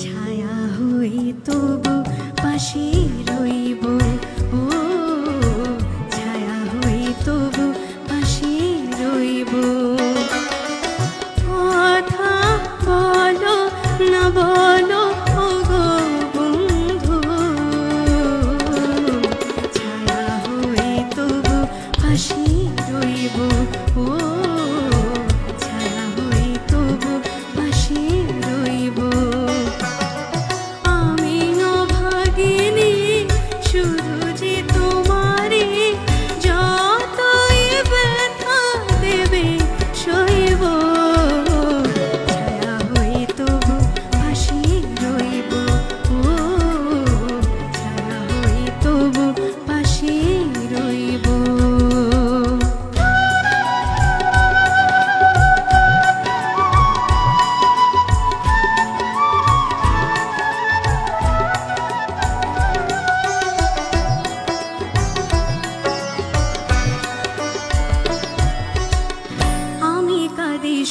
ছায়া হই তবু পাশে রইব, ও ছায়া হই তবু পাশে রইব। কথা বলো না বলো ওগো বন্ধু, ছায়া হই তবু পাশে রইব, ও ছায়া হই তবু পাশে রইব। শুধু যে তোমারে যতই ব্যথা দেবে সইব, ছায়া হই তবু পাশে রইব, ও ছায়া হই তবু পাশে রইব।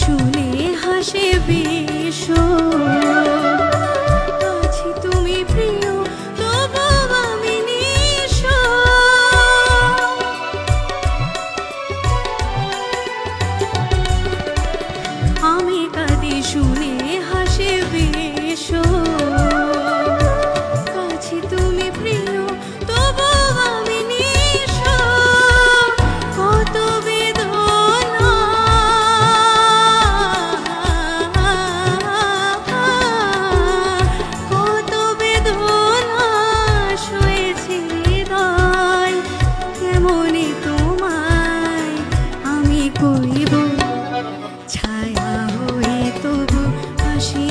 শুনে হাসে বেশো, আছি তুমি প্রিয় তবু আমি নিশো। আমি কাঁদি শুনে হাসে বেশো, আছি তুমি প্রিয় তবু আমি নিশো। কত কইব ছায়া হয়ে তবু পাশে